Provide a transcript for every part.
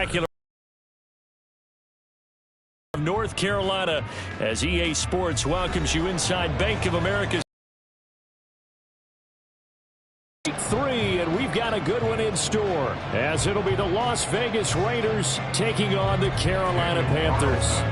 spectacular of North Carolina as EA Sports welcomes you inside Bank of America's 3, and we've got a good one in store as it'll be the Las Vegas Raiders taking on the Carolina Panthers.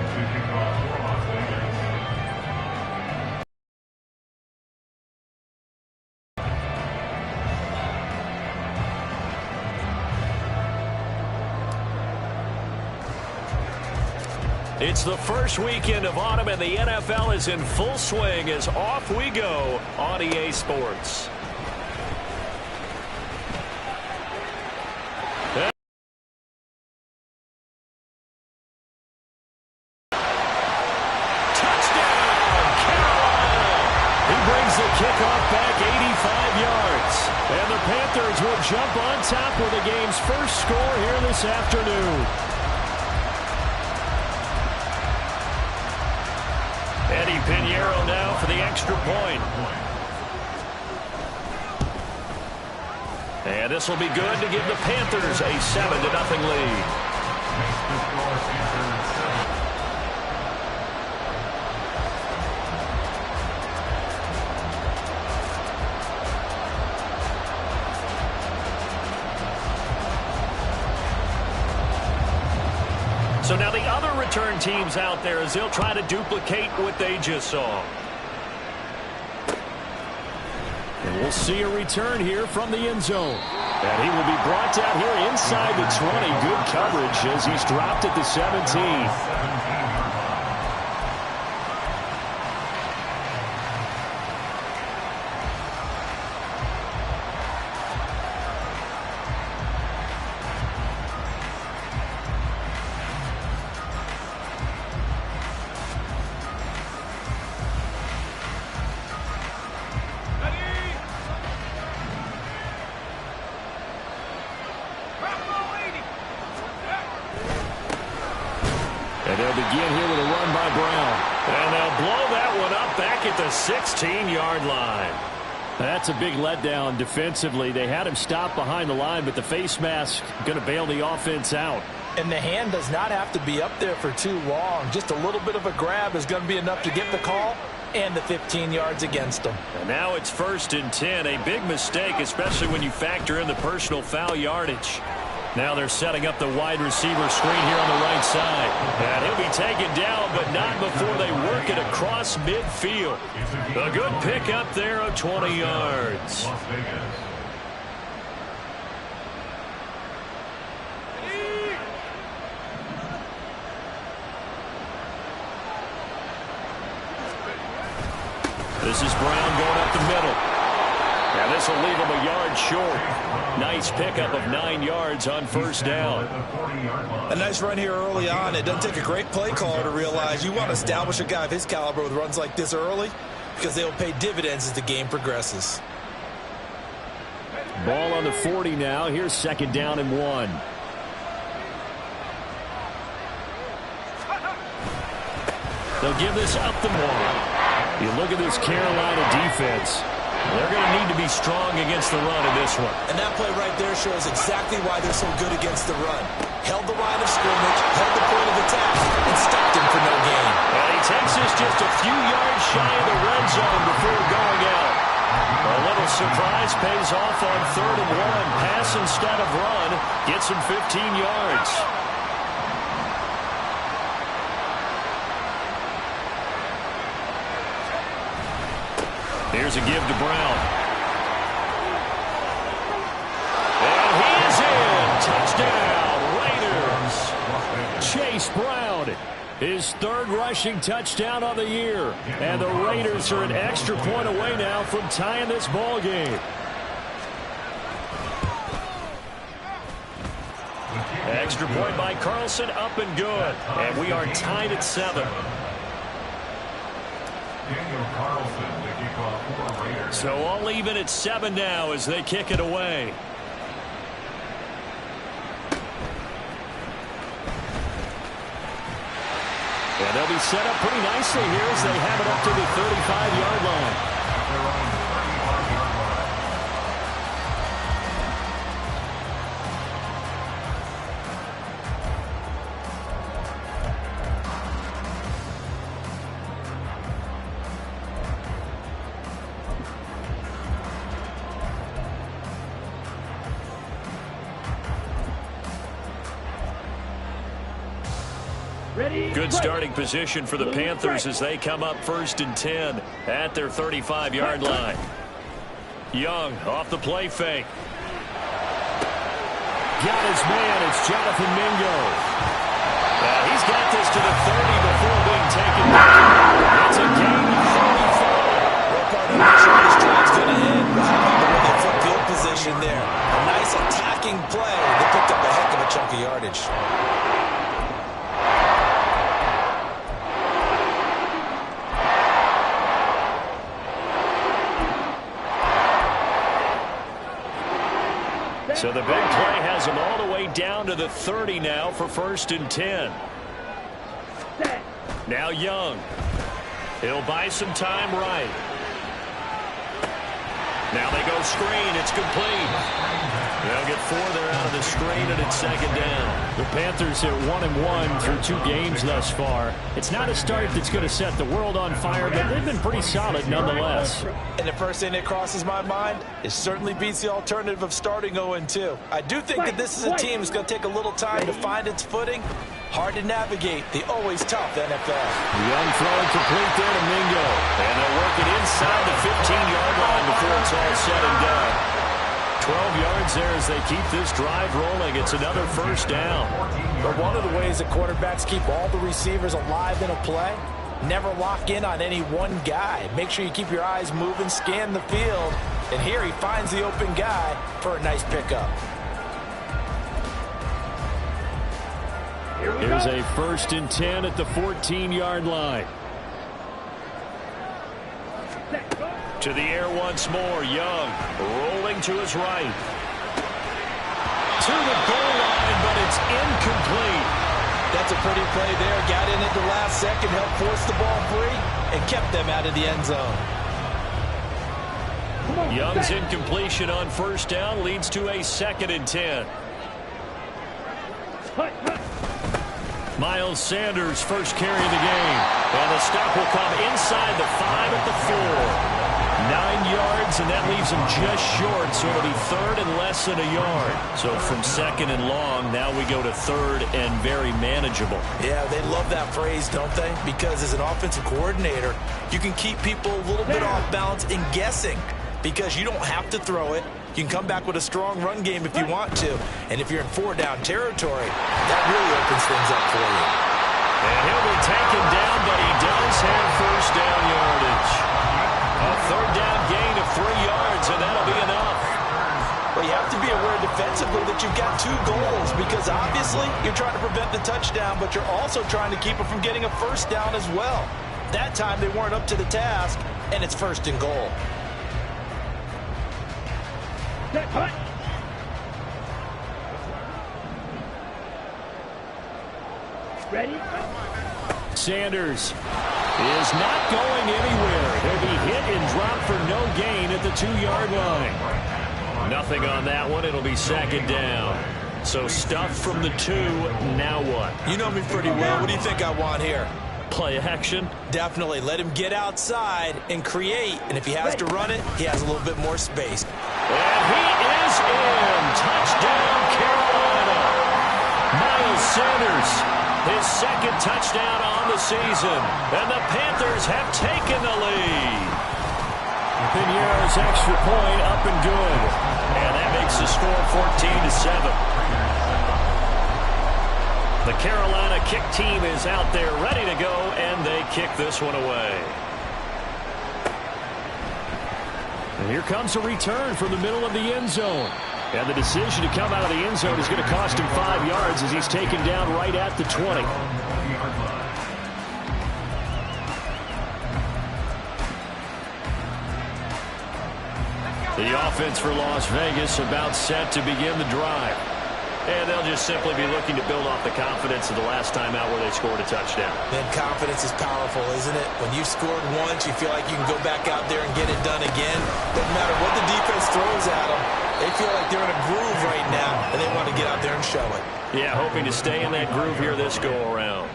It's the first weekend of autumn, and the NFL is in full swing as off we go on EA Sports. Kickoff back 85 yards. And the Panthers will jump on top with the game's first score here this afternoon. Eddie Pinheiro now for the extra point. And this will be good to give the Panthers a 7-0 lead. So now the other return teams out there as they'll try to duplicate what they just saw. And we'll see a return here from the end zone. And he will be brought down here inside the 20. Good coverage as he's dropped at the 17. And they'll begin here with a run by Brown. And they'll blow that one up back at the 16-yard line. That's a big letdown defensively. They had him stop behind the line, but the face mask going to bail the offense out. And the hand does not have to be up there for too long. Just a little bit of a grab is going to be enough to get the call and the 15 yards against them. And now it's 1st and 10. A big mistake, especially when you factor in the personal foul yardage. Now they're setting up the wide receiver screen here on the right side. And he'll be taken down, but not before they work it across midfield. A good pick up there of 20 yards. This is Brown going up the middle. And this will leave him a yard short. Nice pickup of 9 yards on 1st down. A nice run here early on. It doesn't take a great play caller to realize you want to establish a guy of his caliber with runs like this early because they will pay dividends as the game progresses. Ball on the 40 now. Here's 2nd down and 1. They'll give this up the middle. You look at this Carolina defense. They're going to need to be strong against the run in this one. And that play right there shows exactly why they're so good against the run. Held the line of scrimmage, held the point of attack, and stopped him for no gain. And he takes this just a few yards shy of the red zone before going out. A little surprise pays off on 3rd and 1. Pass instead of run. Gets him 15 yards. Here's a give to Brown. And he is in. Touchdown, Raiders. Chase Brown, his 3rd rushing touchdown of the year. And the Raiders are an extra point away now from tying this ball game. Extra point by Carlson, up and good. And we are tied at 7. So all even at 7 now as they kick it away. And they'll be set up pretty nicely here as they have it up to the 35-yard line. Good starting position for the Panthers as they come up 1st and 10 at their 35-yard line. Young off the play fake. Got his man. It's Jonathan Mingo. He's got this to the 30 before being taken down. It's a gain of 35. What part of the sure this drive's going to end? The full field position there. A nice attacking play. They picked up a heck of a chunk of yardage. So the big play has him all the way down to the 30 now for 1st and 10. Now Young. He'll buy some time right. Now they go screen. It's complete. They'll get 4 there out of the screen, and it's 2nd down. The Panthers are 1-1 through 2 games thus far. It's not a start that's going to set the world on fire, but they've been pretty solid nonetheless. And the first thing that crosses my mind is certainly beats the alternative of starting 0-2. I do think that this is a team that's going to take a little time to find its footing. Hard to navigate the always tough NFL. Young throwing complete there to Mingo. And they'll work it inside the 15-yard line before it's all said and done. 12 yards there as they keep this drive rolling. It's another 1st down. But one of the ways that quarterbacks keep all the receivers alive in a play, never lock in on any one guy. Make sure you keep your eyes moving, scan the field. And here he finds the open guy for a nice pickup. Here's a 1st and 10 at the 14-yard line. To the air once more. Young rolling to his right. To the goal line, but it's incomplete. That's a pretty play there. Got in at the last second, helped force the ball free, and kept them out of the end zone. Young's incompletion on 1st down leads to a 2nd and 10. Miles Sanders' first carry of the game. And the stop will come inside the 5 at the 4. 9 yards, and that leaves him just short, so it'll be 3rd and less than a yard. So from 2nd and long, now we go to 3rd and very manageable. Yeah, they love that phrase, don't they? Because as an offensive coordinator, you can keep people a little bit off balance and guessing because you don't have to throw it. You can come back with a strong run game if you want to. And if you're in 4-down territory, that really opens things up for you. And he'll be taken down, but he does have 1st down yardage. A 3rd down gain of 3 yards, and that'll be enough. Well, you have to be aware defensively that you've got 2 goals because obviously you're trying to prevent the touchdown, but you're also trying to keep it from getting a 1st down as well. That time they weren't up to the task, and it's 1st and goal. Ready? Sanders is not going anywhere. He'll be hit and dropped for no gain at the 2-yard line. Nothing on that one. It'll be 2nd down. So stuff from the 2. Now what? You know me pretty well. What do you think I want here? Play action? Definitely. Let him get outside and create. And if he has to run it, he has a little bit more space. And he is in. Touchdown, Carolina. Miles Sanders. His 2nd touchdown on the season. And the Panthers have taken the lead. Pinheiro's extra point up and good. And that makes the score 14-7. The Carolina kick team is out there ready to go, and they kick this one away. And here comes a return from the middle of the end zone. And the decision to come out of the end zone is going to cost him 5 yards as he's taken down right at the 20. The offense for Las Vegas about set to begin the drive. And they'll just simply be looking to build off the confidence of the last time out where they scored a touchdown. Then confidence is powerful, isn't it? When you've scored once, you feel like you can go back out there and get it done again. Doesn't matter what the defense throws at them. They feel like they're in a groove right now, and they want to get out there and show it. Yeah, hoping to stay in that groove here this go-around.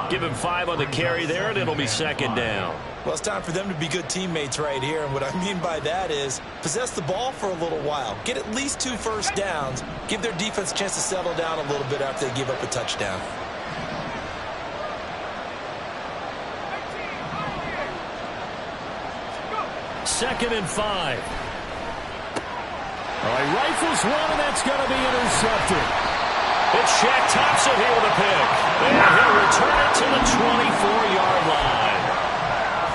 Give him 5 on the carry there, and it'll be 2nd down. Well, it's time for them to be good teammates right here, and what I mean by that is possess the ball for a little while. Get at least 2 first downs. Give their defense a chance to settle down a little bit after they give up a touchdown. 2nd and 5. All right, rifles one, and that's going to be intercepted. It's Shaq Thompson here with a pick. And he'll return it to the 24-yard line.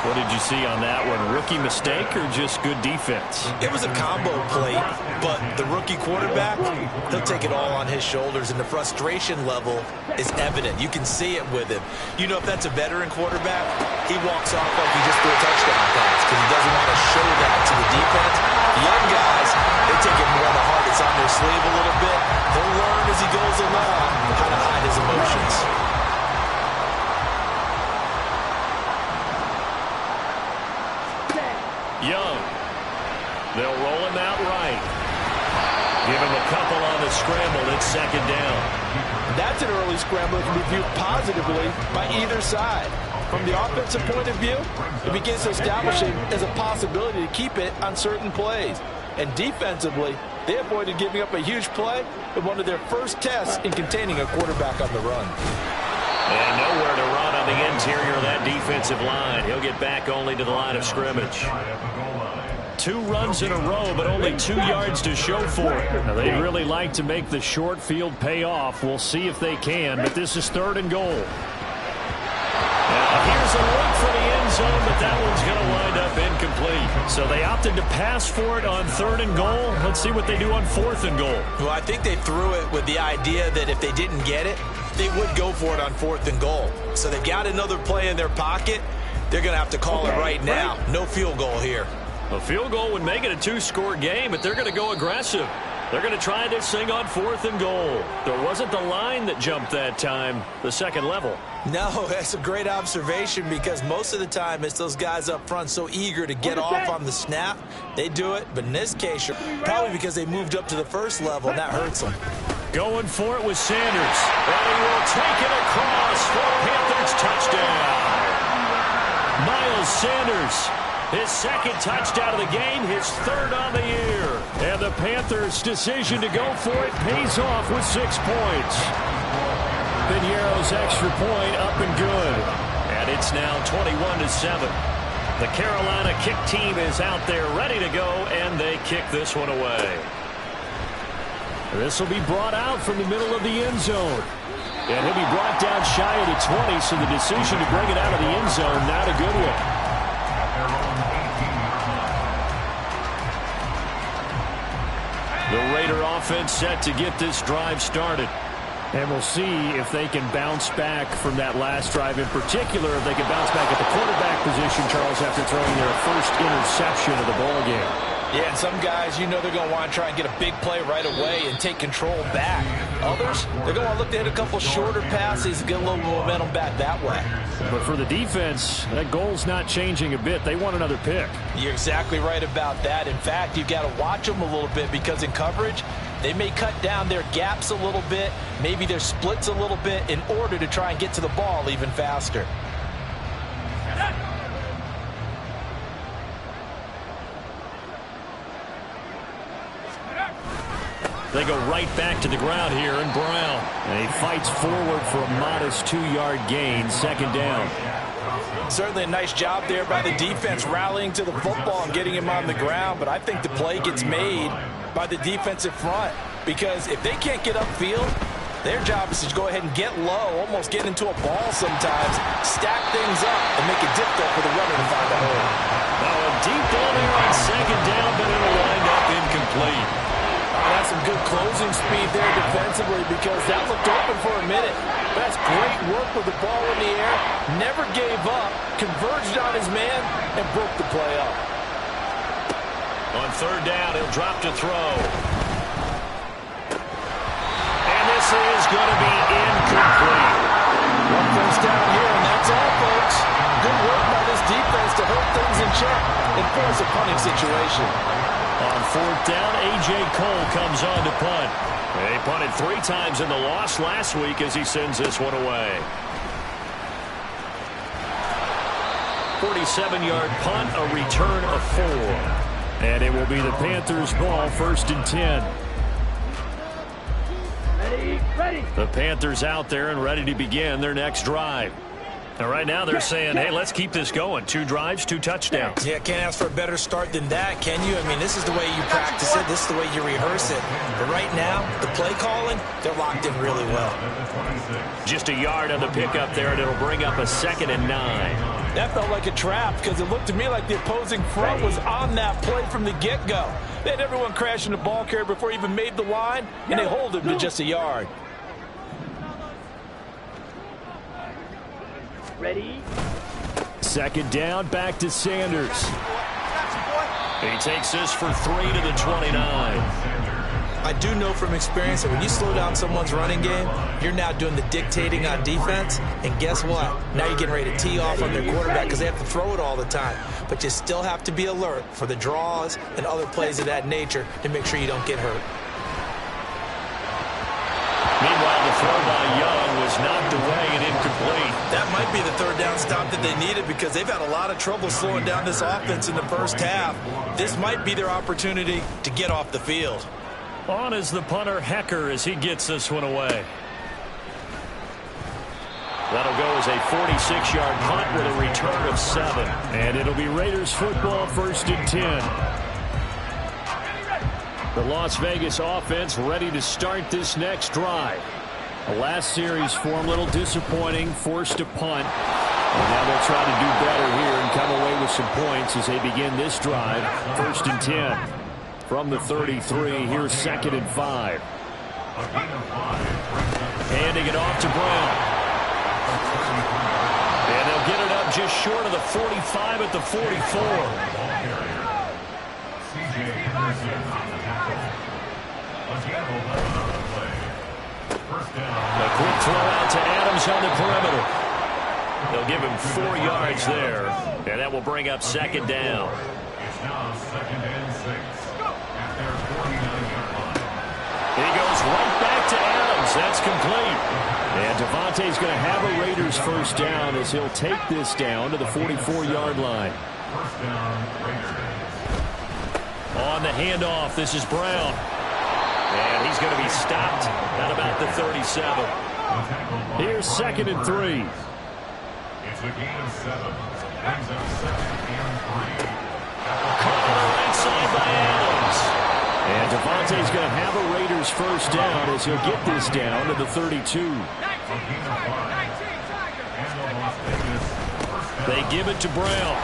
What did you see on that one? Rookie mistake or just good defense? It was a combo play, but the rookie quarterback, he'll take it all on his shoulders, and the frustration level is evident. You can see it with him. You know, if that's a veteran quarterback, he walks off like he just threw a touchdown pass because he doesn't want to show that to the defense. The young guys, they take it more to heart. It's on their sleeve a little bit. He'll learn as he goes along how to hide his emotions. Young. They'll roll him out right. Give him a couple on the scramble. It's 2nd down. That's an early scramble that can be viewed positively by either side. From the offensive point of view, it begins to establish it as a possibility to keep it on certain plays. And defensively, they avoided giving up a huge play in one of their first tests in containing a quarterback on the run. And nowhere to run on the interior of that defensive line. He'll get back only to the line of scrimmage. 2 runs in a row, but only 2 yards to show for it. Now, they really like to make the short field pay off. We'll see if they can, but this is 3rd and goal. Now, here's a look for the end zone, but that one's going to wind up incomplete. So they opted to pass for it on 3rd and goal. Let's see what they do on 4th and goal. Well, I think they threw it with the idea that if they didn't get it, they would go for it on 4th and goal. So they've got another play in their pocket. They're going to have to call it right now. No field goal here. A field goal would make it a 2-score game, but they're going to go aggressive. They're going to try this thing on 4th and goal. There wasn't the line that jumped that time, the second level. No, that's a great observation because most of the time it's those guys up front so eager to get off on the snap. They do it, but in this case, probably because they moved up to the first level, and that hurts them. Going for it with Sanders. And he will take it across for a Panthers touchdown. Miles Sanders, his 2nd touchdown of the game, his 3rd on the year. And the Panthers' decision to go for it pays off with 6 points. Piñeiro's extra point up and good. And it's now 21-7. The Carolina kick team is out there ready to go, and they kick this one away. This will be brought out from the middle of the end zone. And he'll be brought down shy of the 20, so the decision to bring it out of the end zone, not a good one. The Raider offense set to get this drive started. And we'll see if they can bounce back from that last drive. In particular, if they can bounce back at the quarterback position, Charles, after throwing their first interception of the ballgame. Yeah, and some guys, you know they're going to want to try and get a big play right away and take control back. Others, they're going to look to hit a couple shorter passes and get a little momentum back that way. But for the defense, that goal's not changing a bit. They want another pick. You're exactly right about that. In fact, you've got to watch them a little bit because in coverage, they may cut down their gaps a little bit, maybe their splits a little bit in order to try and get to the ball even faster. They go right back to the ground here, and Brown. And he fights forward for a modest 2-yard gain, 2nd down. Certainly a nice job there by the defense rallying to the football and getting him on the ground, but I think the play gets made by the defensive front because if they can't get upfield, their job is to go ahead and get low, almost get into a ball sometimes, stack things up, and make it difficult for the runner to find a hole. Now a deep ball here on 2nd down, but it'll wind up incomplete. That's some good closing speed there defensively because that looked open for a minute. That's great work with the ball in the air. Never gave up, converged on his man, and broke the play up. On 3rd down, he'll drop to throw. And this is going to be incomplete. One first down here, and that's all, folks. Good work by this defense to hold things in check and force a punting situation. On 4th down, A.J. Cole comes on to punt. He punted 3 times in the loss last week as he sends this one away. 47-yard punt, a return of 4. And it will be the Panthers' ball, 1st and 10. Ready. The Panthers out there and ready to begin their next drive. And right now they're saying, hey, let's keep this going. 2 drives, 2 touchdowns. Yeah, can't ask for a better start than that, can you? I mean, this is the way you practice it. This is the way you rehearse it. But right now, the play calling, they're locked in really well. Just a yard on the pickup there, and it'll bring up a 2nd and 9. That felt like a trap because it looked to me like the opposing front was on that play from the get-go. They had everyone crashing the ball carrier before he even made the line, and they hold him to just a yard. Ready? 2nd down, back to Sanders. He takes this for 3 to the 29. I do know from experience that when you slow down someone's running game, you're now doing the dictating on defense. And guess what? Now you're getting ready to tee off on their quarterback because they have to throw it all the time. But you still have to be alert for the draws and other plays of that nature to make sure you don't get hurt. Meanwhile, the throw by Young was knocked away and incomplete. That might be the 3rd down stop that they needed because they've had a lot of trouble slowing down this offense in the first half. This might be their opportunity to get off the field. On is the punter, Hecker, as he gets this one away. That'll go as a 46-yard punt with a return of 7. And it'll be Raiders football, 1st and 10. The Las Vegas offense ready to start this next drive. The last series for them, a little disappointing, forced to punt. And now they'll try to do better here and come away with some points as they begin this drive. 1st and 10 from the 33. Here's 2nd and 5. Handing it off to Brown. And they'll get it up just short of the 45 at the 44. A quick throw out to Adams on the perimeter. They'll give him 4 yards there, and that will bring up 2nd down. It's now 2nd and 6 at their 49-yard line. He goes right back to Adams. That's complete. And Devontae's going to have a Raiders 1st down as he'll take this down to the 44-yard line. 1st down, Raiders. On the handoff, this is Brown. And he's going to be stopped at about the 37. Here's 2nd and 3. It's a gain of 7. Brings up 2nd and 3. Caught on the right side by Adams. And Devontae's going to have a Raiders 1st down as he'll get this down to the 32. They give it to Brown.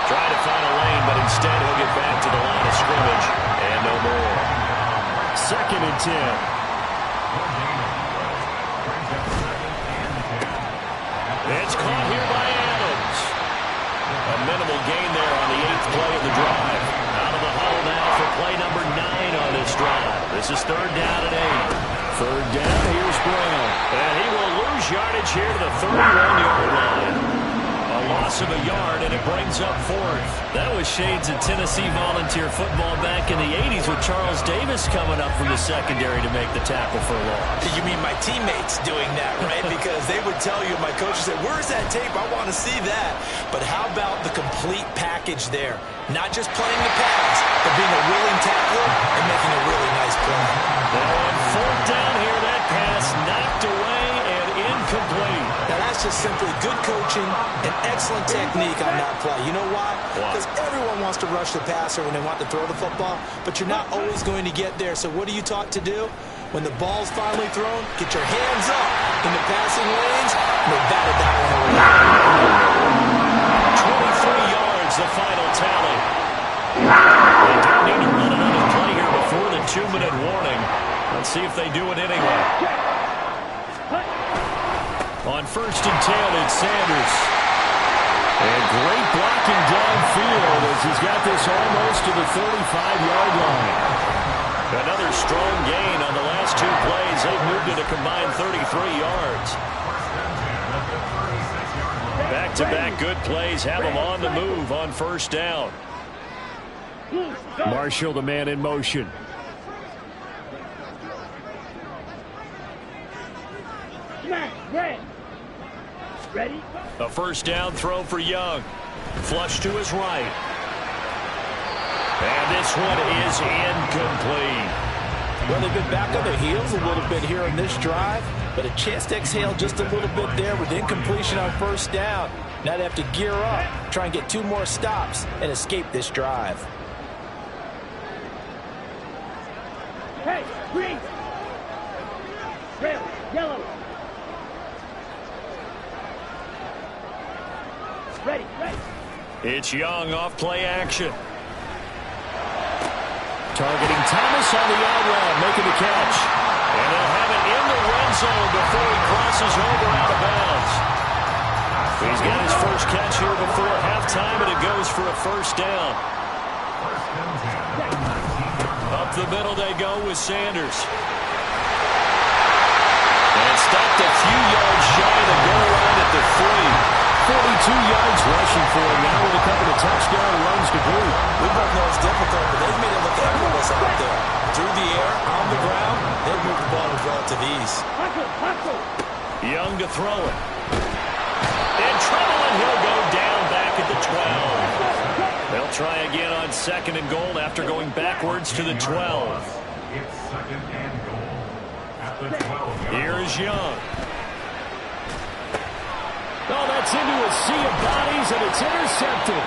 Trying to find a lane, but instead he'll get back to the line of scrimmage. And no more. 2nd and 10. It's caught here by Adams. A minimal gain there on the 8th play of the drive. Out of the huddle now for play number 9 on this drive. This is 3rd down and 8. 3rd down, here's Brown. And he will lose yardage here to the 31-yard line. A loss of a yard, and it brings up 4th. That was shades of Tennessee volunteer football back in the 80s with Charles Davis coming up from the secondary to make the tackle for a loss. You mean my teammates doing that, right? Because they would tell you, my coach would say, where's that tape? I want to see that. But how about the complete package there? Not just playing the pass, but being a willing tackler and making a really nice play. Now on 4th down here, that pass knocked away and incomplete. Now that's just simply good coaching and excellent technique on that play. You know why? Because everyone wants to rush the passer when they want to throw the football, but you're not always going to get there. So what are you taught to do? When the ball's finally thrown, get your hands up in the passing lanes, and they batted that one away. 23 yards, the final tally. They don't need to run another play here before the 2-minute warning. Let's see if they do it anyway. On 1st and 10, it's Sanders. And great blocking downfield as he's got this almost to the 35-yard line. Another strong gain on the last 2 plays. They've moved it a combined 33 yards. Back-to-back good plays have them on the move on 1st down. Marshall, the man in motion. Ready? A 1st down throw for Young. Flush to his right. And this one is incomplete. Well, they've been back on their heels a little bit here in this drive, but a chance to exhale just a little bit there with incompletion on first down. Now they have to gear up, try and get 2 more stops, and escape this drive. Hey, green! Red, yellow! Ready, ready! It's Young off play action. Targeting Thomas on the out route, making the catch. And they'll have it in the red zone before he crosses over out of bounds. He's got his first catch here before halftime, and it goes for a first down. Up the middle they go with Sanders. And stopped a few yards shy of the goal line at the 3. 42 yards rushing for him now with a couple of touchdown runs to boot. We both know it's difficult, but they've made it look effortless out there. Through the air, on the ground, they've moved the ball with relative ease. Young to throw it. In trouble, and he'll go down back at the 12. They'll try again on 2nd and goal after going backwards to the 12. It's 2nd and goal at the 12. Here is Young. Oh, that's into a sea of bodies, and it's intercepted.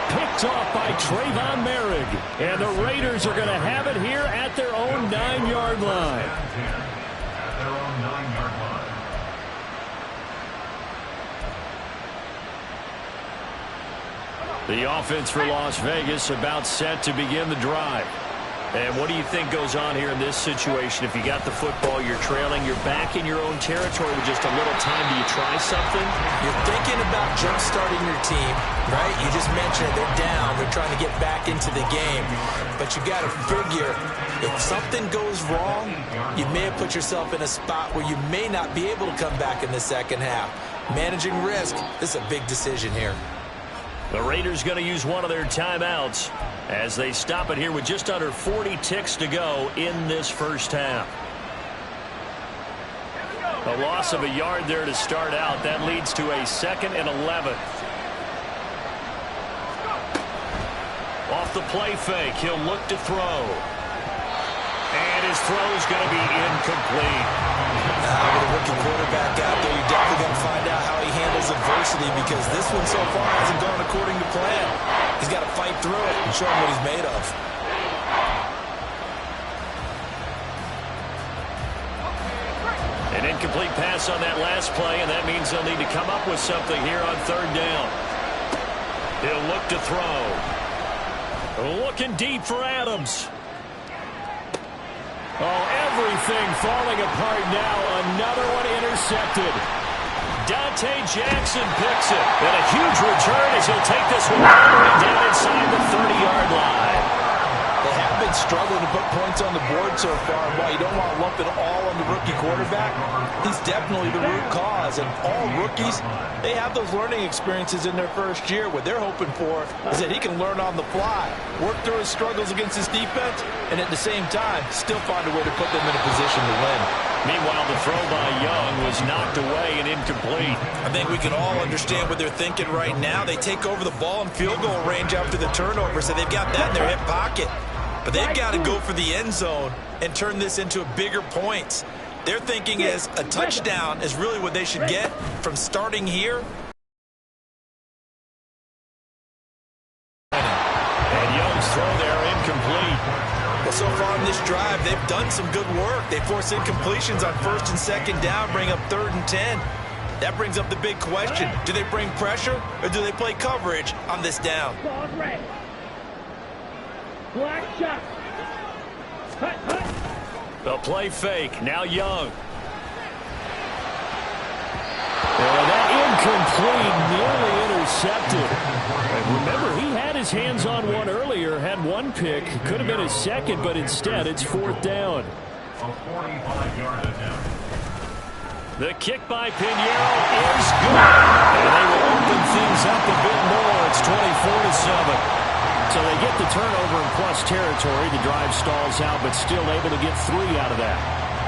Picked off by Trayvon Merrick. And the Raiders are going to have it here at their own 9-yard line. At their own 9-yard line. The offense for Las Vegas about set to begin the drive. And what do you think goes on here in this situation? If you got the football, you're trailing, you're back in your own territory with just a little time. Do you try something? You're thinking about jump-starting your team, right? You just mentioned it. They're down. They're trying to get back into the game. But you got to figure, if something goes wrong, you may have put yourself in a spot where you may not be able to come back in the second half. Managing risk, this is a big decision here. The Raiders going to use one of their timeouts as they stop it here with just under 40 ticks to go in this first half. A loss of a yard there to start out. That leads to a 2nd and 11. Off the play fake, he'll look to throw. And his throw's going to be incomplete. With a rookie quarterback out there, you're definitely going to find out how he handles adversity, because this one so far hasn't gone according to plan. He's got to fight through it and show him what he's made of. An incomplete pass on that last play, and that means they'll need to come up with something here on 3rd down. He'll look to throw. Looking deep for Adams. Oh, everything falling apart now. Another one intercepted. Dante Jackson picks it. And a huge return as he'll take this one all the way down inside the 30-yard line. They have been struggling to put points on the board so far. And while you don't want to lump it all on the rookie quarterback, he's definitely the root cause. And all rookies, they have those learning experiences in their first year. What they're hoping for is that he can learn on the fly, work through his struggles against his defense, and at the same time, still find a way to put them in a position to win. Meanwhile, the throw by Young was knocked away and incomplete. I think we can all understand what they're thinking right now. They take over the ball in field goal range after the turnover, so they've got that in their hip pocket. But they've got to go for the end zone and turn this into bigger points. Their thinking is a touchdown is really what they should get from starting here. And Young's throw there incomplete. Well, so far in this drive, they've done some good work. They force incompletions on 1st and 2nd down, bring up 3rd and 10. That brings up the big question. Do they bring pressure or do they play coverage on this down? Black shot. Hut, hut. The play fake. Now Young. That incomplete, nearly intercepted. And remember, he had his hands on one earlier, had one pick. Could have been his 2nd, but instead it's 4th down. A 45-yard attempt. The kick by Pinheiro is good. And they will open things up a bit more. It's 24-7. So they get the turnover in plus territory. The drive stalls out, but still able to get 3 out of that.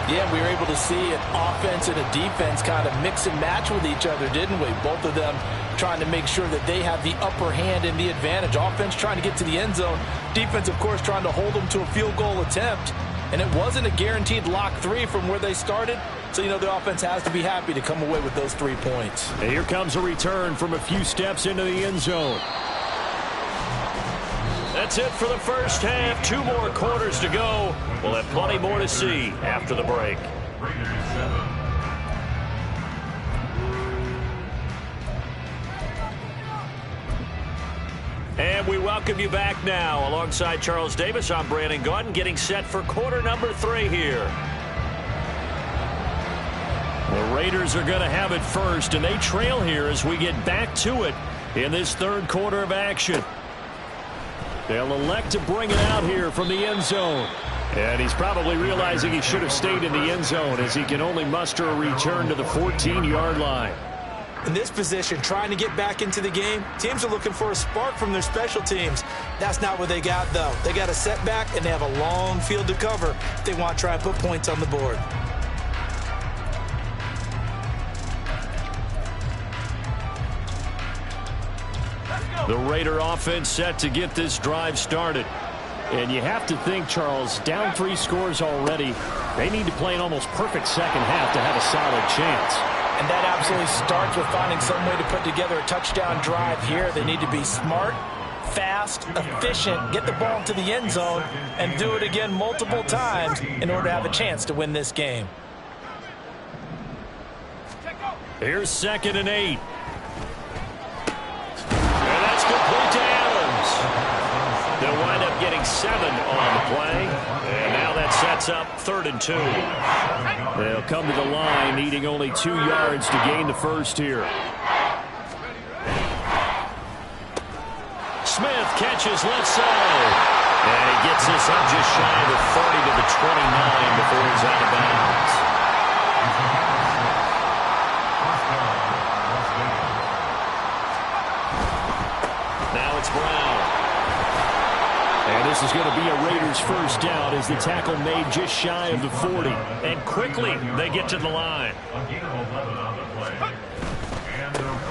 Yeah, we were able to see an offense and a defense kind of mix and match with each other, didn't we? Both of them trying to make sure that they have the upper hand and the advantage. Offense trying to get to the end zone. Defense, of course, trying to hold them to a field goal attempt. And it wasn't a guaranteed lock 3 from where they started. So, the offense has to be happy to come away with those 3 points. And here comes a return from a few steps into the end zone. That's it for the first half. 2 more quarters to go. We'll have plenty more to see after the break. And we welcome you back now. Alongside Charles Davis, I'm Brandon Gaudin, getting set for quarter number 3 here. The Raiders are going to have it first, and they trail here as we get back to it in this third quarter of action. They'll elect to bring it out here from the end zone. And he's probably realizing he should have stayed in the end zone as he can only muster a return to the 14-yard line. In this position, trying to get back into the game, teams are looking for a spark from their special teams. That's not what they got, though. They got a setback, and they have a long field to cover if they want to try and put points on the board. The Raider offense set to get this drive started. And you have to think, Charles, down 3 scores already. They need to play an almost perfect second half to have a solid chance. And that absolutely starts with finding some way to put together a touchdown drive here. They need to be smart, fast, efficient, get the ball into the end zone, and do it again multiple times in order to have a chance to win this game. Here's 2nd and 8. And that's complete to Adams. They'll wind up getting 7 on the play. And now that sets up 3rd and 2. They'll come to the line needing only 2 yards to gain the first here. Smith catches left side. And he gets this up just shy of the 30 to the 29 before he's out of bounds. Now it's Brown. And this is going to be a Raiders first down as the tackle made just shy of the 40. And quickly they get to the line.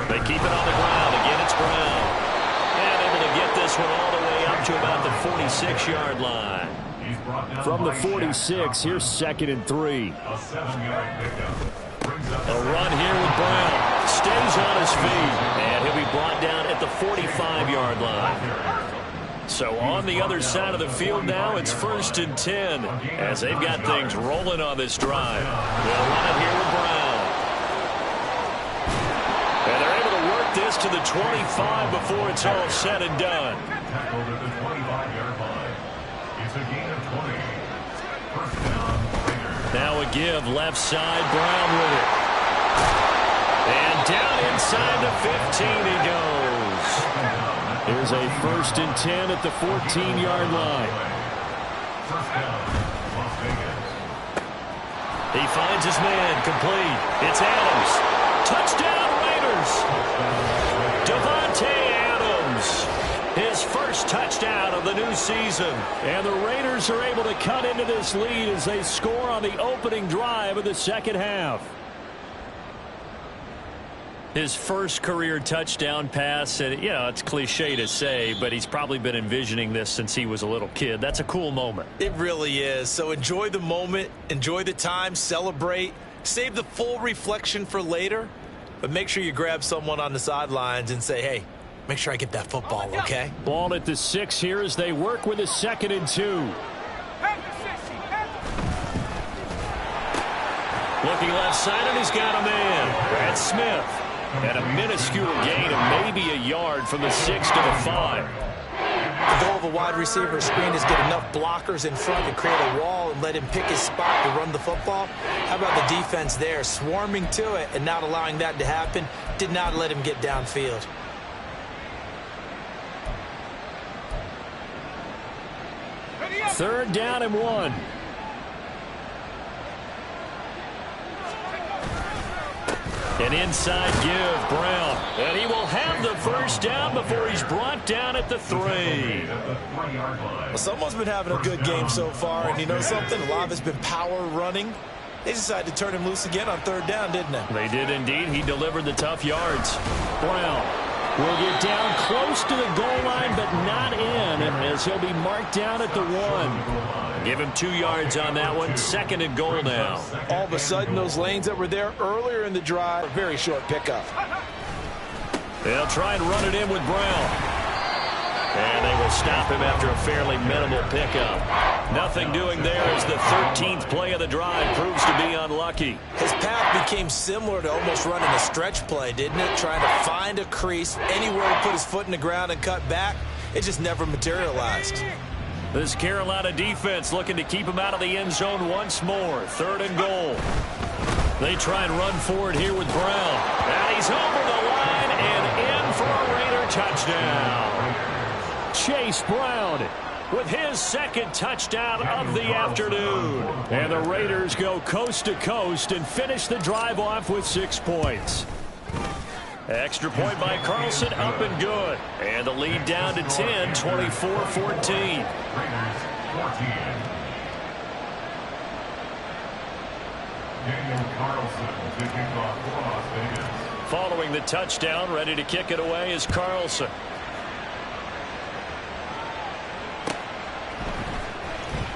They keep it on the ground. Again, it's Brown. And able to get this one all the way up to about the 46-yard line. From the 46, here's 2nd and 3. A run here with Brown. Stays on his feet. And he'll be brought down at the 45-yard line. So on the other side of the field now, it's 1st and 10 as they've got things rolling on this drive. They'll run it here with Brown. And they're able to work this to the 25 before it's all said and done. Now a give left side, Brown with it. And down inside the 15 he goes. Here's a 1st and 10 at the 14-yard line. He finds his man complete. It's Adams. Touchdown Raiders. Davante Adams. His first touchdown of the new season. And the Raiders are able to cut into this lead as they score on the opening drive of the second half. His first career touchdown pass, and it's cliche to say, but he's probably been envisioning this since he was a little kid. That's a cool moment. It really is. So enjoy the moment, enjoy the time, celebrate, save the full reflection for later, but make sure you grab someone on the sidelines and say, hey, make sure I get that football, okay? Ball at the 6 here as they work with a 2nd and 2. Looking left side, and he's got a man. That's Smith. And a minuscule gain of maybe a yard from the 6 to the 5. The goal of a wide receiver screen is get enough blockers in front to create a wall and let him pick his spot to run the football. How about the defense there, swarming to it and not allowing that to happen? Did not let him get downfield. Third down and 1. An inside give, Brown. And he will have the first down before he's brought down at the 3. Well, someone's been having a good game so far, and you know something? A lot of it's been power running. They decided to turn him loose again on 3rd down, didn't they? They did indeed. He delivered the tough yards. Brown will get down close to the goal line, but not in, as he'll be marked down at the 1. Give him 2 yards on that one. 2nd and goal now. All of a sudden, those lanes that were there earlier in the drive, a very short pickup. They'll try and run it in with Brown. And they will stop him after a fairly minimal pickup. Nothing doing there as the 13th play of the drive proves to be unlucky. His path became similar to almost running a stretch play, didn't it? Trying to find a crease, anywhere to put his foot in the ground and cut back. It just never materialized. This Carolina defense looking to keep him out of the end zone once more. 3rd and goal. They try and run forward here with Brown. And he's over the line and in for a Raider touchdown. Chase Brown with his 2nd touchdown of the afternoon. And the Raiders go coast to coast and finish the drive off with 6 points. Extra point by Carlson, up and good. And the lead down to 10, 24-14. Following the touchdown, ready to kick it away is Carlson.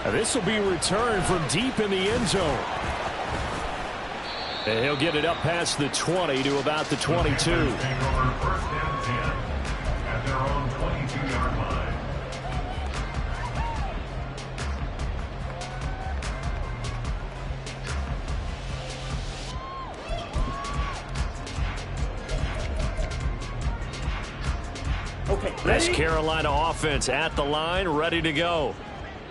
This will be returned from deep in the end zone. And he'll get it up past the 20 to about the 22. First and 10 at their own 22-yard line. Okay, This ready? Carolina offense at the line, ready to go.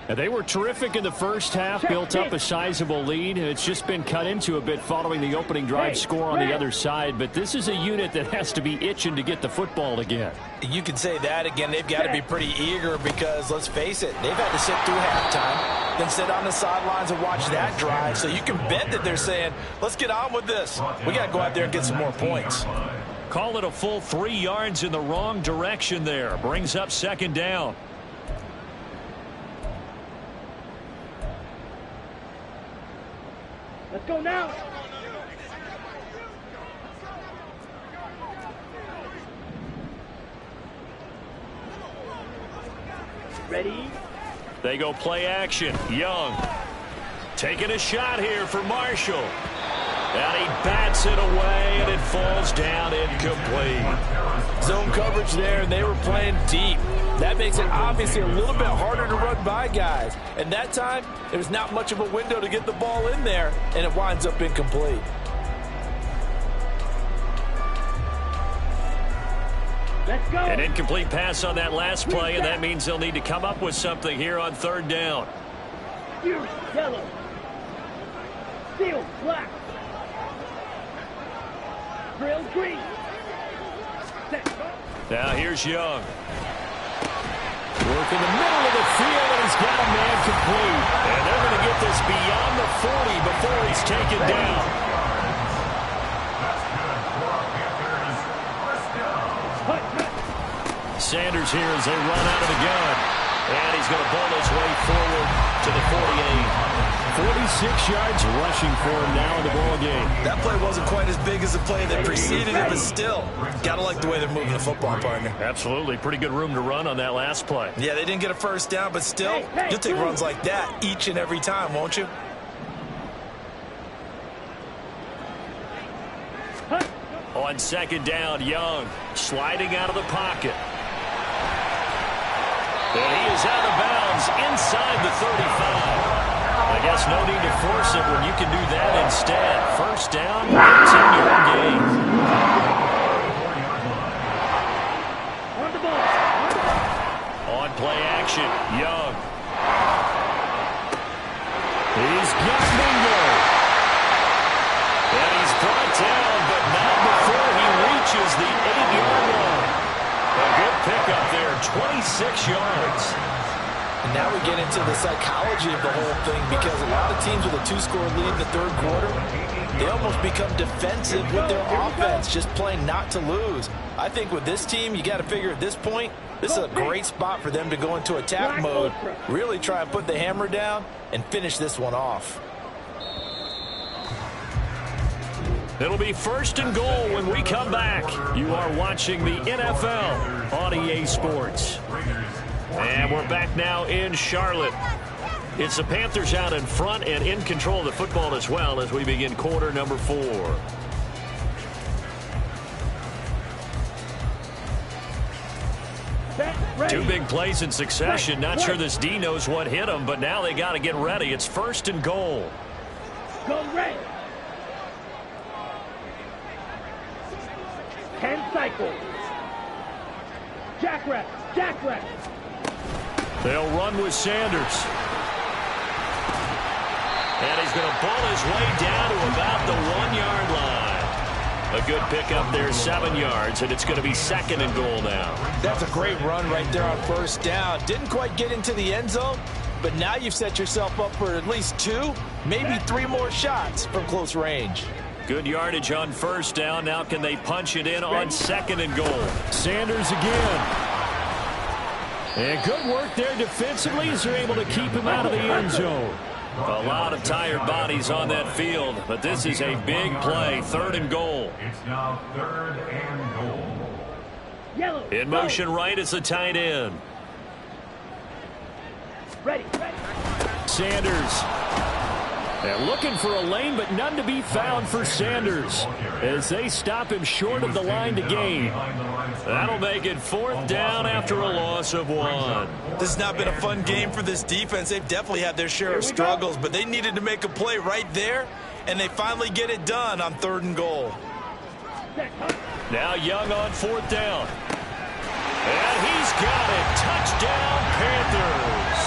And they were terrific in the first half, built up a sizable lead, and it's just been cut into a bit following the opening drive score on the other side. But this is a unit that has to be itching to get the football again. You can say that again. They've got to be pretty eager because, let's face it, they've had to sit through halftime, then sit on the sidelines and watch that drive. So you can bet that they're saying, let's get on with this. We got to go out there and get some more points. Call it a full 3 yards in the wrong direction there. Brings up 2nd down. Let's go now. Ready? They go play action. Young taking a shot here for Marshall. And he bats it away, and it falls down incomplete. Zone coverage there, and they were playing deep. That makes it obviously a little bit harder to run by guys. And that time, there's not much of a window to get the ball in there, and it winds up incomplete. Let's go. An incomplete pass on that last play, and that means they'll need to come up with something here on 3rd down. Fuse, yellow. Steel, black. Drill, green. Set. Now here's Young. Work in the middle of the field, and he's got a man complete. And they're going to get this beyond the 40 before he's taken down. Sanders here as they run out of the gun. And he's going to bowl his way forward to the 48. 46 yards rushing for him now in the ball game. That play wasn't quite as big as the play that preceded it, but still, got to like the way they're moving the football, partner. Absolutely. Pretty good room to run on that last play. Yeah, they didn't get a first down, but still, you'll take runs like that each and every time, won't you? On 2nd down, Young sliding out of the pocket. And he is out of bounds inside the 35. I guess no need to force it when you can do that instead. First down, 10-yard gain. On the ball. On play action, Young. He's got bingo. And he's brought down, but not before he reaches the 8-yard line. A good pickup there, 26 yards. And now we get into the psychology of the whole thing, because a lot of teams with a 2-score lead in the 3rd quarter, they almost become defensive with their offense, just playing not to lose. I think with this team, you got to figure at this point, this is a great spot for them to go into attack mode, really try and put the hammer down and finish this one off. It'll be 1st and goal when we come back. You are watching the NFL on EA Sports. And we're back now in Charlotte. It's the Panthers out in front and in control of the football as well as we begin quarter number 4. Two big plays in succession. Not sure this D knows what hit him, but now they got to get ready. It's 1st and goal. Go red. 10 cycles. Jackrabbit. Jackrabbit. They'll run with Sanders. And he's going to pull his way down to about the 1-yard line. A good pickup there, 7 yards, and it's going to be 2nd and goal now. That's a great run right there on 1st down. Didn't quite get into the end zone, but now you've set yourself up for at least 2, maybe 3 more shots from close range. Good yardage on 1st down. Now can they punch it in on 2nd and goal? Sanders again. And good work there defensively as they're able to keep him out of the end zone. A lot of tired bodies on that field, but this is a big play. 3rd and goal. It's now 3rd and goal. Yellow. In motion right is the tight end. Ready. Ready. Sanders. And looking for a lane, but none to be found for Sanders as they stop him short of the line to gain. That'll make it 4th down after a loss of 1. This has not been a fun game for this defense. They've definitely had their share of struggles, but they needed to make a play right there, and they finally get it done on 3rd and goal. Now Young on 4th down. And he's got it. Touchdown, Panthers.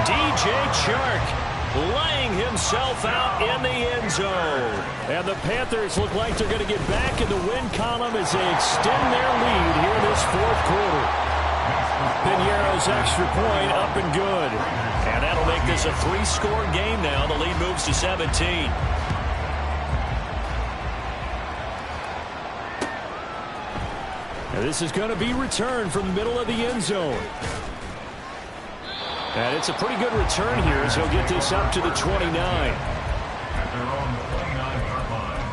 DJ Chark laying himself out in the end zone. And the Panthers look like they're going to get back in the win column as they extend their lead here in this 4th quarter. Piñeiro's extra point up and good. And that'll make this a 3-score game now. The lead moves to 17. Now this is going to be returned from the middle of the end zone. And it's a pretty good return here as he'll get this up to the 29. They're on the 29-yard line.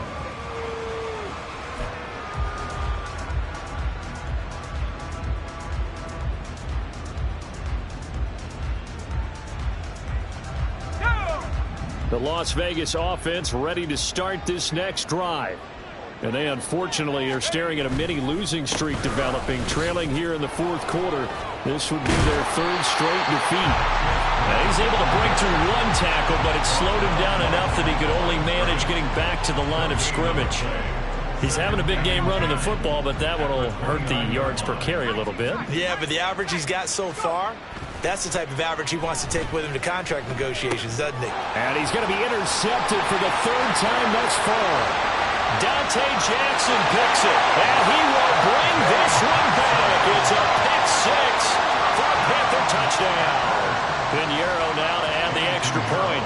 The Las Vegas offense ready to start this next drive. And they unfortunately are staring at a mini losing streak developing, trailing here in the 4th quarter. This would be their 3rd straight defeat. Now he's able to break through 1 tackle, but it slowed him down enough that he could only manage getting back to the line of scrimmage. He's having a big game running the football, but that one will hurt the yards per carry a little bit. Yeah, but the average he's got so far, that's the type of average he wants to take with him to contract negotiations, doesn't he? And he's going to be intercepted for the 3rd time thus far. Dante Jackson picks it, and he will bring this one back. It's a pick 6 for a Panther touchdown. Piñeiro now to add the extra point.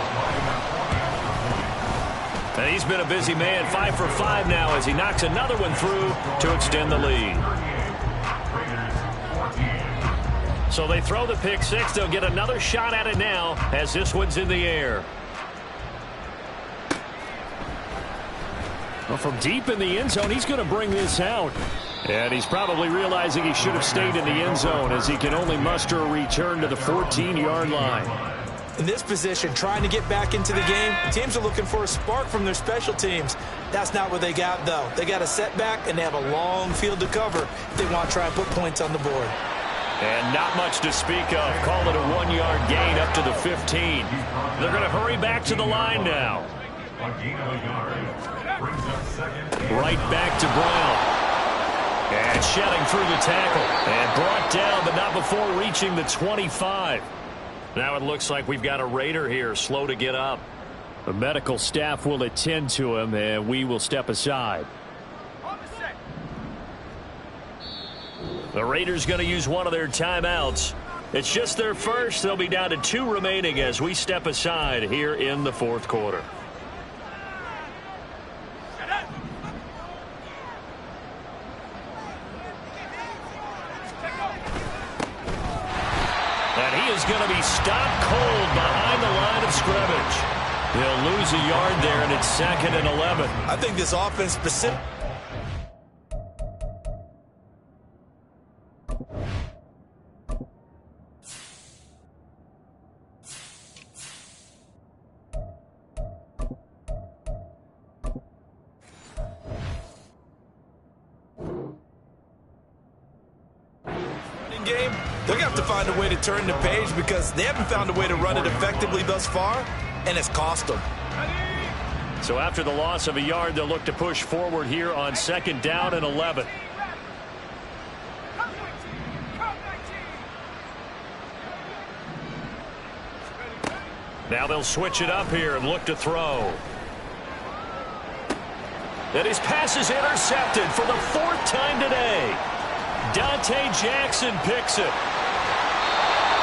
And he's been a busy man, 5 for 5 now as he knocks another one through to extend the lead. So they throw the pick 6. They'll get another shot at it now as this one's in the air. Well, from deep in the end zone, he's going to bring this out. And he's probably realizing he should have stayed in the end zone as he can only muster a return to the 14-yard line. In this position, trying to get back into the game, teams are looking for a spark from their special teams. That's not what they got, though. They got a setback, and they have a long field to cover if they want to try and put points on the board. And not much to speak of. Call it a 1-yard gain up to the 15. They're going to hurry back to the line now. Right back to Brown. And shedding through the tackle. And brought down, but not before reaching the 25. Now it looks like we've got a Raider here, slow to get up. The medical staff will attend to him, and we will step aside. The Raiders going to use one of their timeouts. It's just their first. They'll be down to 2 remaining as we step aside here in the 4th quarter. And he is going to be stopped cold behind the line of scrimmage. He'll lose a yard there, and it's 2nd and 11. I think this offense specific. Game, they're going to have to find a way to turn the page because they haven't found a way to run it effectively thus far, and it's cost them. So after the loss of a yard, they'll look to push forward here on 2nd down and 11. Now they'll switch it up here and look to throw. And his pass is intercepted for the 4th time today. Dante Jackson picks it.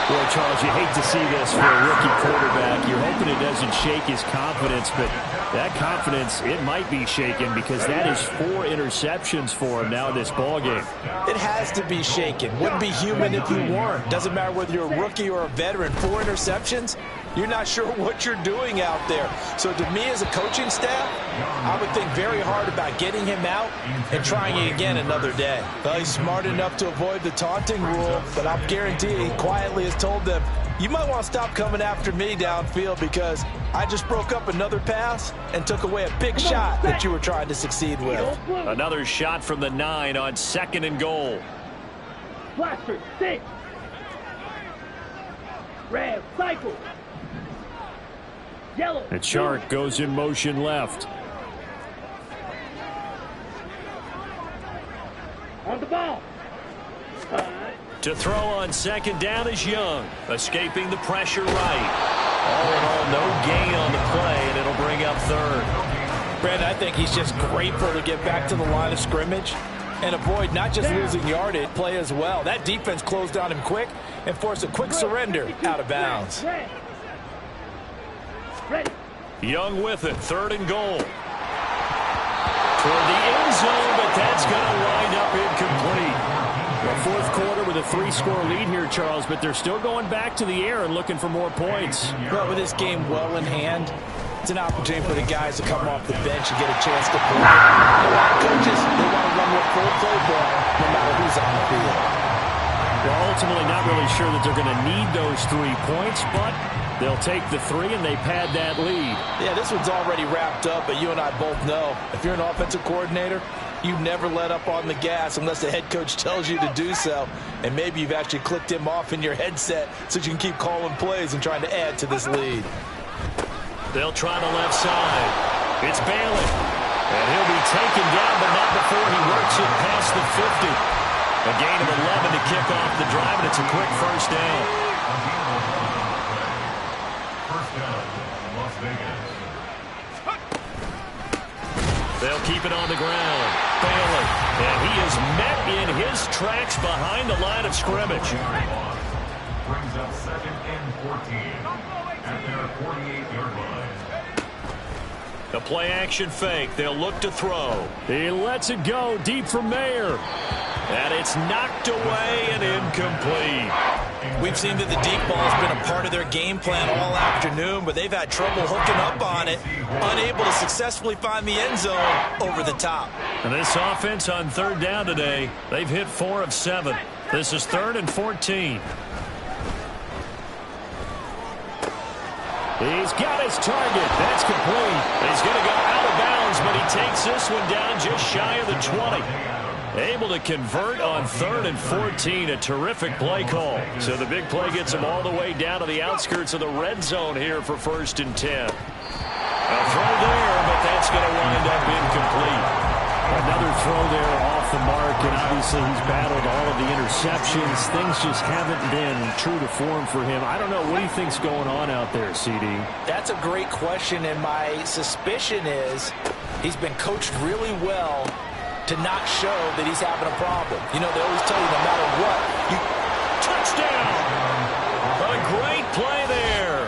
Boy, Charles, you hate to see this for a rookie quarterback. You're hoping it doesn't shake his confidence, but that confidence, it might be shaken because that is 4 interceptions for him now in this ballgame. It has to be shaken. Wouldn't be human if you weren't. Doesn't matter whether you're a rookie or a veteran. 4 interceptions, you're not sure what you're doing out there. So to me as a coaching staff, I would think very hard about getting him out and trying it again another day. Well, he's smart enough to avoid the taunting rule, but I'll guarantee he quietly has told them, you might want to stop coming after me downfield because I just broke up another pass and took away a big shot that you were trying to succeed with. Another shot from the 9 on 2nd and goal. Blaster, 6. Red, cycle. Yellow. And Shark goes in motion left. On the ball. To throw on 2nd down is Young, escaping the pressure right. All in all, no gain on the play, and it'll bring up 3rd. Brandon, I think he's just grateful to get back to the line of scrimmage and avoid not just losing yardage, play as well. That defense closed on him quick and forced a quick surrender out of bounds. Ready. Young with it, 3rd and goal. Toward the end zone, but that's going to wind up incomplete. The 4th quarter with a 3-score lead here, Charles, but they're still going back to the air and looking for more points. Well, with this game well in hand, it's an opportunity for the guys to come off the bench and get a chance to play. A lot of coaches, they want to run with full play ball no matter who's on the field. Well, ultimately not really sure that they're going to need those 3 points, but they'll take the 3 and they pad that lead. Yeah, this one's already wrapped up, but you and I both know if you're an offensive coordinator, you never let up on the gas unless the head coach tells you to do so. And maybe you've actually clicked him off in your headset so you can keep calling plays and trying to add to this lead. They'll try the left side. It's Bailey. And he'll be taken down, but not before he works it past the 50. A gain of 11 to kick off the drive, and it's a quick 1st down. First down, Las Vegas. They'll keep it on the ground. Bailey. And he is met in his tracks behind the line of scrimmage. Brings up 2nd and 14 at their 48-yard line. The play-action fake. They'll look to throw. He lets it go deep from Mayer. And it's knocked away and incomplete. We've seen that the deep ball has been a part of their game plan all afternoon, but they've had trouble hooking up on it, unable to successfully find the end zone over the top. And this offense on 3rd down today, they've hit 4 of 7. This is 3rd and 14. He's got his target. That's complete. He's going to go out of bounds, but he takes this one down just shy of the 20. Able to convert on 3rd and 14. A terrific play call. So the big play gets him all the way down to the outskirts of the red zone here for 1st and 10. A throw there, but that's going to wind up incomplete. Another throw there off the mark, and obviously he's battled all of the interceptions. Things just haven't been true to form for him. I don't know. What do you think's going on out there, CD? That's a great question, and my suspicion is he's been coached really well to not show that he's having a problem. You know, they always tell you no matter what, you... Touchdown! A great play there.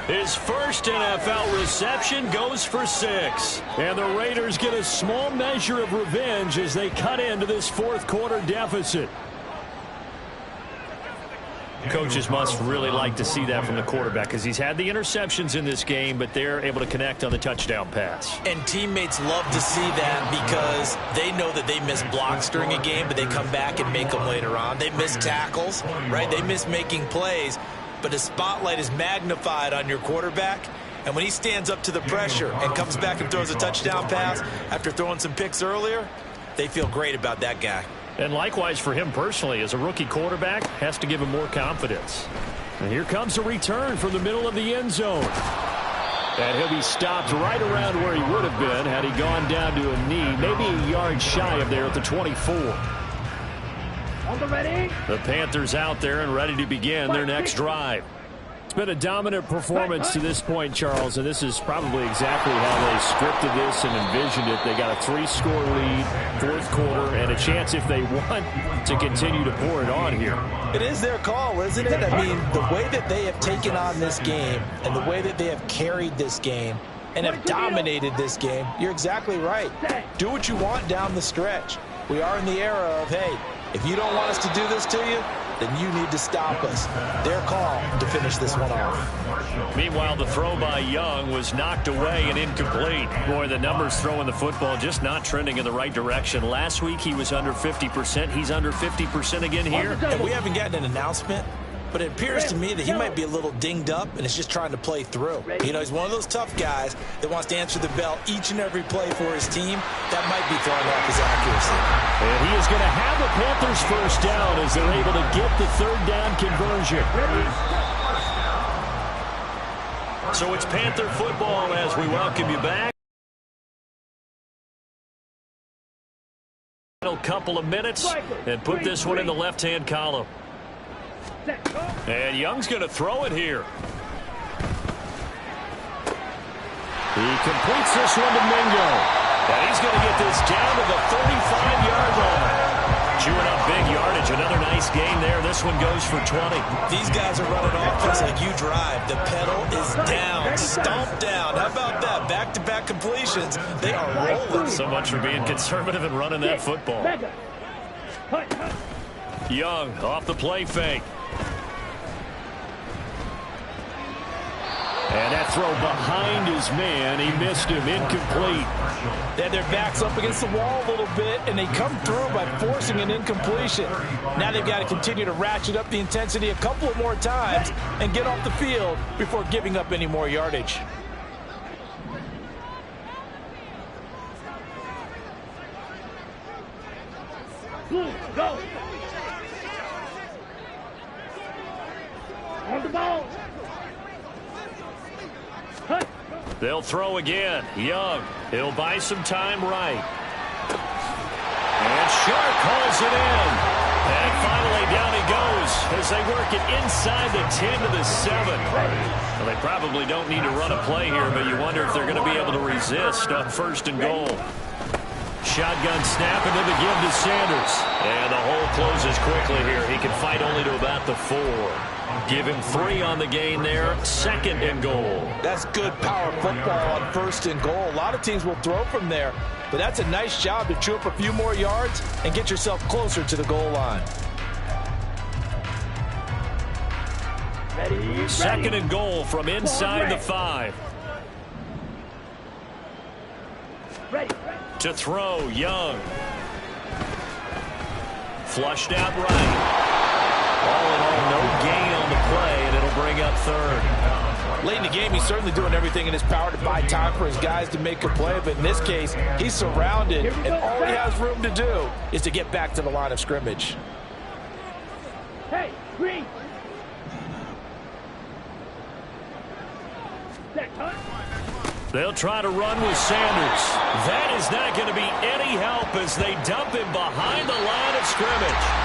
His first NFL reception goes for 6. And the Raiders get a small measure of revenge as they cut into this 4th quarter deficit. Coaches must really like to see that from the quarterback because he's had the interceptions in this game, but they're able to connect on the touchdown pass. And teammates love to see that because they know that they miss blocks during a game, but they come back and make them later on. They miss tackles, right? They miss making plays, but the spotlight is magnified on your quarterback. And when he stands up to the pressure and comes back and throws a touchdown pass after throwing some picks earlier, they feel great about that guy. And likewise for him personally, as a rookie quarterback, has to give him more confidence. And here comes a return from the middle of the end zone. And he'll be stopped right around where he would have been had he gone down to a knee, maybe a yard shy of there at the 24. On the ready. The Panthers out there and ready to begin their next drive. It's been a dominant performance to this point, Charles, and this is probably exactly how they scripted this and envisioned it. They got a 3-score lead, fourth quarter, and a chance if they want to continue to pour it on here. It is their call, isn't it? I mean, the way that they have taken on this game and the way that they have carried this game and have dominated this game, you're exactly right. Do what you want down the stretch. We are in the era of, hey, if you don't want us to do this to you, then you need to stop us. Their call to finish this one off. Meanwhile, the throw by Young was knocked away and incomplete. Boy, the numbers throwing the football just not trending in the right direction. Last week he was under 50%. He's under 50% again here. And we haven't gotten an announcement, but it appears to me that he might be a little dinged up and is just trying to play through. You know, he's one of those tough guys that wants to answer the bell each and every play for his team. That might be throwing off his accuracy. And he is going to have the Panthers first down as they're able to get the third down conversion. So it's Panther football as we welcome you back. A couple of minutes and put this one in the left-hand column. And Young's going to throw it here. He completes this one to Mingo. And he's going to get this down to the 35-yard line. Chewing up big yardage. Another nice gain there. This one goes for 20. These guys are running offense like you drive. The pedal is down, stomped down. How about that? Back-to-back completions. They are rolling. So much for being conservative and running that football. Young off the play fake. And that throw behind his man. He missed him. Incomplete. They had their backs up against the wall a little bit, and they come through by forcing an incompletion. Now they've got to continue to ratchet up the intensity a couple of more times and get off the field before giving up any more yardage. Go. On the ball. They'll throw again. Young. He'll buy some time right. And Sharp calls it in. And finally down he goes as they work it inside the 10 to the 7. Well, they probably don't need to run a play here, but you wonder if they're going to be able to resist on first and goal. Shotgun snap and then the give to Sanders. And the hole closes quickly here. He can fight only to about the 4. Give him 3 on the gain there. Second and goal. That's good power football on first and goal. A lot of teams will throw from there, but that's a nice job to chew up a few more yards and get yourself closer to the goal line. Ready. Second and goal from inside the 5. Ready. To throw, Young. Flushed out right. All in all, no gain on the play, and it'll bring up third. Late in the game, he's certainly doing everything in his power to buy time for his guys to make a play, but in this case, he's surrounded, and all he has room to do is to get back to the line of scrimmage. Hey, green. They'll try to run with Sanders. That is not going to be any help as they dump him behind the line of scrimmage.